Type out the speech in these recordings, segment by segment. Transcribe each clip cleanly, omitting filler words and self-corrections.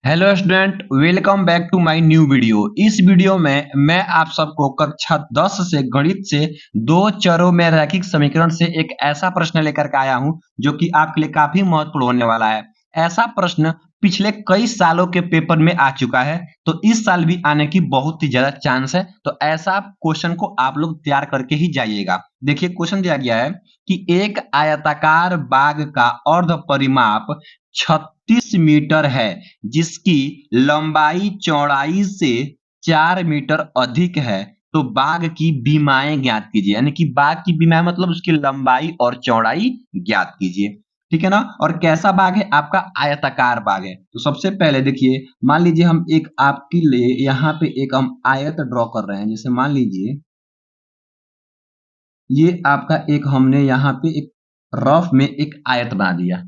Hello student, welcome back to my new video. इस video में मैं आप सबको कक्षा 10 से गणित से दो चरों में रैखिक समीकरण से एक ऐसा प्रश्न लेकर के आया हूं जो कि आपके लिए काफी महत्वपूर्ण होने वाला है। ऐसा प्रश्न पिछले कई सालों के पेपर में आ चुका है, तो इस साल भी आने की बहुत ही ज्यादा चांस है। तो ऐसा क्वेश्चन को आप लोग तैयार करके ही जाइएगा। देखिए, क्वेश्चन दिया गया है कि एक आयताकार बाग का अर्ध परिमाप 36 मीटर है, जिसकी लंबाई चौड़ाई से 4 मीटर अधिक है। तो बाग की बीमाएं ज्ञात कीजिए। यानी कि बाग की बीमाएं मतलब उसकी लंबाई और चौड़ाई ज्ञात कीजिए। ठीक है ना। और कैसा बाग है आपका? आयताकार बाग है। तो सबसे पहले देखिए, मान लीजिए हम एक आपके लिए यहाँ पे एक हम आयत ड्रॉ कर रहे हैं। जैसे मान लीजिए ये आपका एक हमने यहाँ पे एक रफ में एक आयत बना दिया।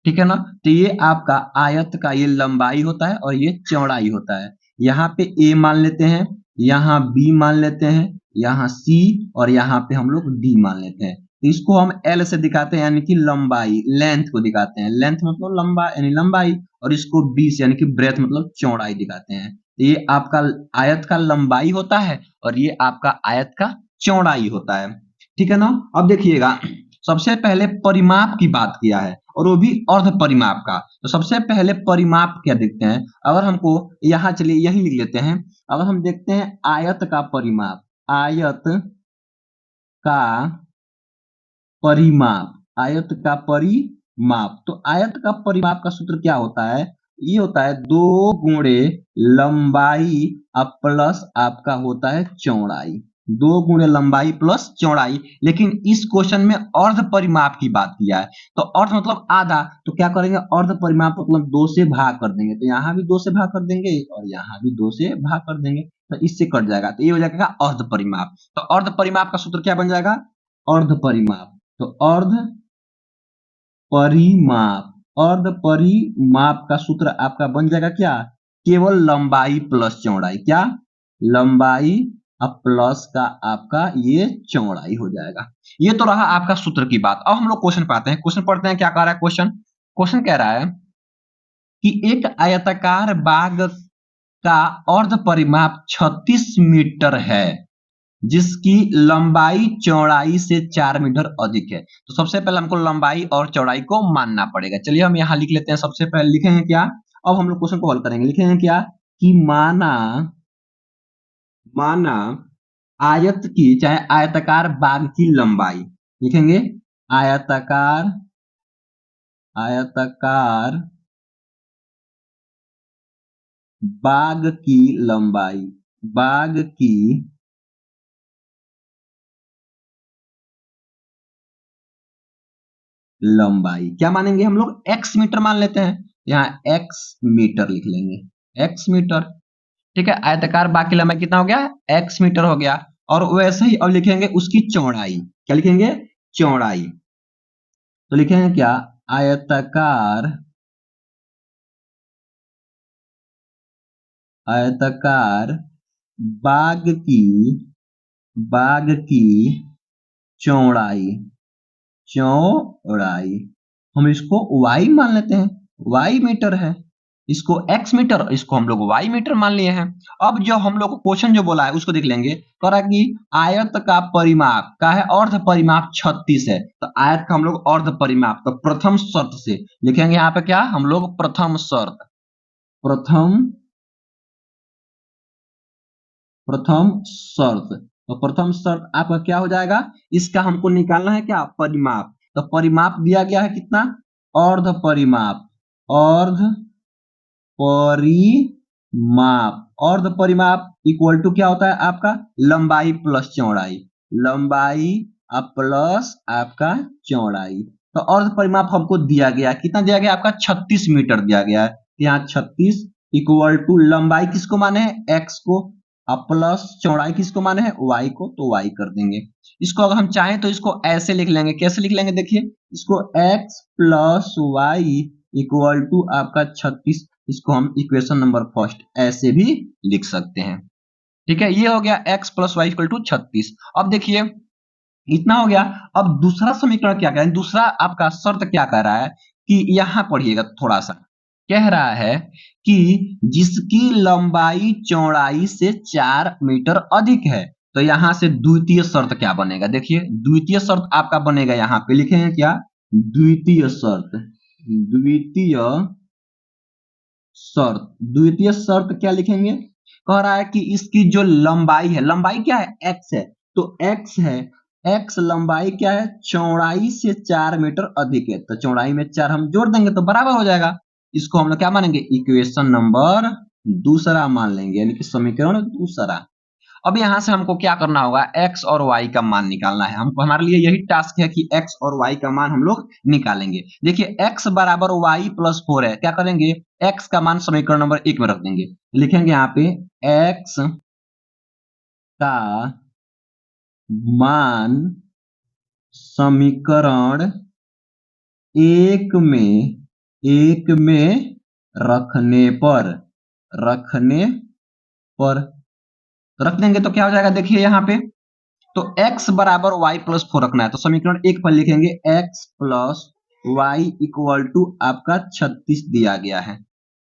ठीक है ना। तो ये आपका आयत का ये लंबाई होता है और ये चौड़ाई होता है। यहाँ पे ए मान लेते हैं, यहाँ बी मान लेते हैं, यहाँ सी और यहाँ पे हम लोग डी मान लेते हैं। तो इसको हम एल से दिखाते हैं, यानी कि लंबाई, लेंथ को दिखाते हैं। लेंथ मतलब लंबा यानी लंबाई, और इसको बी से यानी कि ब्रेथ मतलब चौड़ाई दिखाते हैं। तो ये आपका आयत का लंबाई होता है और ये आपका आयत का चौड़ाई होता है। ठीक है ना। अब देखिएगा, सबसे पहले परिमाप की बात किया है और वो भी अर्ध परिमाप का। तो सबसे पहले परिमाप क्या देखते हैं। अगर हमको यहाँ चलिए यही लिख लेते हैं। अगर हम देखते हैं आयत का परिमाप, आयत का परिमाप, आयत का परिमाप, तो आयत का परिमाप का सूत्र क्या होता है? ये होता है 2 गुणे लंबाई अब प्लस आपका होता है चौड़ाई। 2 गुणे लंबाई प्लस चौड़ाई। लेकिन इस क्वेश्चन में अर्ध परिमाप की बात किया है। तो अर्ध मतलब आधा, तो क्या करेंगे? अर्ध परिमाप मतलब 2 से भाग कर देंगे। तो यहाँ भी 2 से भाग कर देंगे और यहाँ भी 2 से भाग कर देंगे, तो इससे कट जाएगा। तो ये हो जाएगा अर्ध परिमाप। तो अर्ध परिमाप का सूत्र क्या बन जाएगा? अर्ध परिमाप। तो अर्ध परिमाप, अर्ध परिमाप का सूत्र आपका बन जाएगा क्या? केवल लंबाई प्लस चौड़ाई। क्या? लंबाई अब प्लस का आपका ये चौड़ाई हो जाएगा। ये तो रहा आपका सूत्र की बात। अब हम लोग क्वेश्चन पे आते हैं। क्वेश्चन पढ़ते हैं, क्या कह रहा है क्वेश्चन। क्वेश्चन कह रहा है कि एक आयताकार बाग का अर्ध परिमाप 36 मीटर है, जिसकी लंबाई चौड़ाई से 4 मीटर अधिक है। तो सबसे पहले हमको लंबाई और चौड़ाई को मानना पड़ेगा। चलिए हम यहाँ लिख लेते हैं। सबसे पहले लिखेंगे क्या? अब हम लोग क्वेश्चन को हल करेंगे। लिखेंगे क्या कि माना माना आयत की, चाहे आयताकार बाग की लंबाई, लिखेंगे आयताकार आयताकार बाग की लंबाई, बाग की लंबाई क्या मानेंगे हम लोग? x मीटर मान लेते हैं। यहाँ x मीटर लिख लेंगे, x मीटर। ठीक है। आयताकार बाग की लंबाई कितना हो गया? x मीटर हो गया। और वैसे ही अब लिखेंगे उसकी चौड़ाई। क्या लिखेंगे? चौड़ाई। तो लिखेंगे क्या? आयताकार आयताकार बाग की बाग की चौड़ाई, चौड़ाई हम इसको y मान लेते हैं। y मीटर है, इसको x मीटर, इसको हम लोग y मीटर मान लिए हैं। अब जो हम लोग क्वेश्चन जो बोला है उसको देख लेंगे। कह रहा कि आयत का परिमाप का है अर्ध परिमाप 36 है। तो आयत का हम लोग अर्ध परिमाप, तो प्रथम शर्त से लिखेंगे यहाँ पे क्या? हम लोग प्रथम शर्त, प्रथम शर्त। तो प्रथम शर्त आपका क्या हो जाएगा? इसका हमको निकालना है क्या? परिमाप। तो परिमाप दिया गया है कितना? अर्ध परिमाप, अर्ध परिमाप। अर्ध परिमाप इक्वल टू क्या होता है आपका? लंबाई प्लस चौड़ाई, लंबाई प्लस आपका चौड़ाई। तो अर्ध परिमाप हमको दिया गया, कितना दिया गया आपका? 36 मीटर दिया गया है। यहाँ 36 इक्वल टू लंबाई किसको माने हैं? x को, प्लस चौड़ाई किसको माने हैं? y को, तो y कर देंगे। इसको अगर हम चाहें तो इसको ऐसे लिख लेंगे। कैसे लिख लेंगे? देखिए, इसको x plus y equal to आपका 36, इसको हम इक्वेशन नंबर फर्स्ट ऐसे भी लिख सकते हैं। ठीक है। ये हो गया x plus y equal to 36। अब देखिए इतना हो गया। अब दूसरा समीकरण क्या कह रहा है? दूसरा आपका शर्त क्या कह रहा है कि यहां पढ़िएगा थोड़ा सा। कह रहा है कि जिसकी लंबाई चौड़ाई से 4 मीटर अधिक है। तो यहां से द्वितीय शर्त क्या बनेगा, देखिए द्वितीय शर्त आपका बनेगा, यहां पे लिखेंगे क्या, द्वितीय शर्त। द्वितीय शर्त, द्वितीय शर्त क्या लिखेंगे, कह रहा है कि इसकी जो लंबाई है, लंबाई क्या है, एक्स है, तो एक्स है, एक्स लंबाई क्या है, चौड़ाई से 4 मीटर अधिक है। तो चौड़ाई में 4 हम जोड़ देंगे तो बराबर हो जाएगा। इसको हम लोग क्या मानेंगे, इक्वेशन नंबर दूसरा मान लेंगे, यानी कि समीकरण दूसरा। अब यहां से हमको क्या करना होगा, x और y का मान निकालना है हमको, हमारे लिए यही टास्क है कि x और y का मान हम लोग निकालेंगे। देखिए x बराबर y प्लस 4 है, क्या करेंगे, x का मान समीकरण नंबर 1 में रख देंगे, लिखेंगे यहाँ पे x का मान समीकरण 1 में रखने पर रख देंगे तो क्या हो जाएगा, देखिए यहाँ पे, तो x बराबर y प्लस 4 रखना है, तो समीकरण 1 पर लिखेंगे x plus y equal to आपका 36 दिया गया है।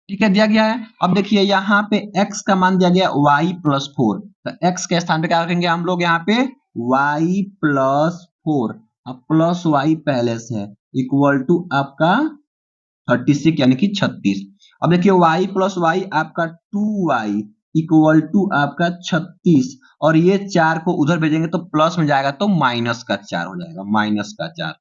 ठीक है, दिया गया है। अब देखिए यहाँ पे x का मान दिया गया y प्लस 4, तो x के स्थान पे क्या रखेंगे हम लोग, यहाँ पे y प्लस 4, अब प्लस y पहले से है, इक्वल टू आपका 36 यानी कि 36। अब देखिए y प्लस y आपका 2y इक्वल टू आपका 36, और ये 4 को उधर भेजेंगे तो प्लस में जाएगा तो माइनस का 4 हो जाएगा, माइनस का 4।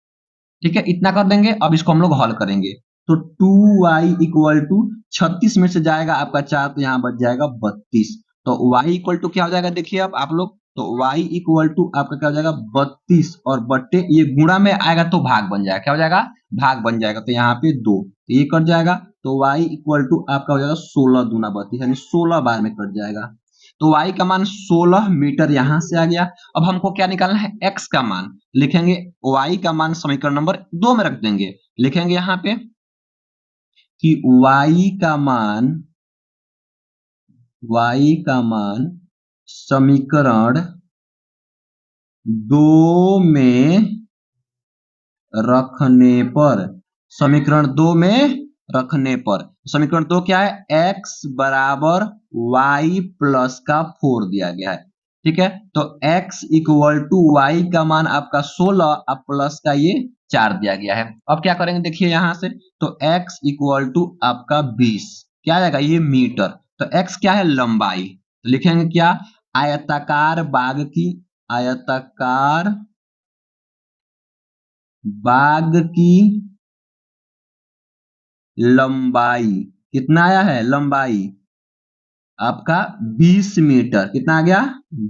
ठीक है, इतना कर देंगे। अब इसको हम लोग हल करेंगे, तो 2y इक्वल टू 36 में से जाएगा आपका 4, तो यहाँ बच जाएगा 32। तो y इक्वल टू क्या हो जाएगा, देखिए अब आप लोग, तो y इक्वल टू आपका क्या हो जाएगा 32, और बट्टे ये गुणा में आएगा तो भाग बन जाएगा, क्या हो जाएगा, भाग बन जाएगा, तो यहाँ पे 2, तो ये कट जाएगा, तो y इक्वल टू आपका हो जाएगा 16 दूना 32, यानी 16 बार में कट जाएगा। तो y का मान 16 मीटर यहां से आ गया। अब हमको क्या निकालना है, x का मान, लिखेंगे y का मान समीकरण नंबर 2 में रख देंगे, लिखेंगे यहाँ पे कि y का मान समीकरण 2 में रखने पर, समीकरण 2 में रखने पर, समीकरण 2 क्या है, x बराबर y प्लस का 4 दिया गया है। ठीक है, तो x इक्वल टू y का मान आपका 16, अब प्लस का ये 4 दिया गया है। अब क्या करेंगे, देखिए यहां से, तो x इक्वल टू आपका 20, क्या आएगा, ये मीटर, तो x क्या है, लंबाई, तो लिखेंगे क्या, आयताकार बाग की लंबाई, कितना आया है, लंबाई आपका 20 मीटर, कितना आ गया,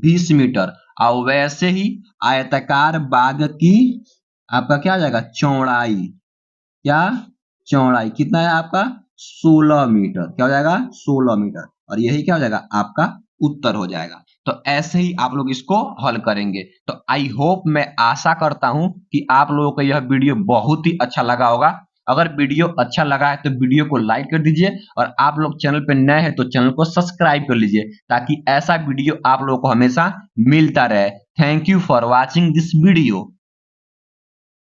20 मीटर। और वैसे ही आयताकार बाग की आपका क्या आ जाएगा, चौड़ाई, क्या, चौड़ाई कितना है आपका, 16 मीटर, क्या हो जाएगा, 16 मीटर, और यही क्या हो जाएगा, आपका उत्तर हो जाएगा। तो ऐसे ही आप लोग इसको हल करेंगे। तो आई होप, मैं आशा करता हूं कि आप लोगों को यह वीडियो बहुत ही अच्छा लगा होगा। अगर वीडियो अच्छा लगा है तो वीडियो को लाइक कर दीजिए, और आप लोग चैनल पे नए हैं तो चैनल को सब्सक्राइब कर लीजिए, ताकि ऐसा वीडियो आप लोगों को हमेशा मिलता रहे। Thank you for watching this video.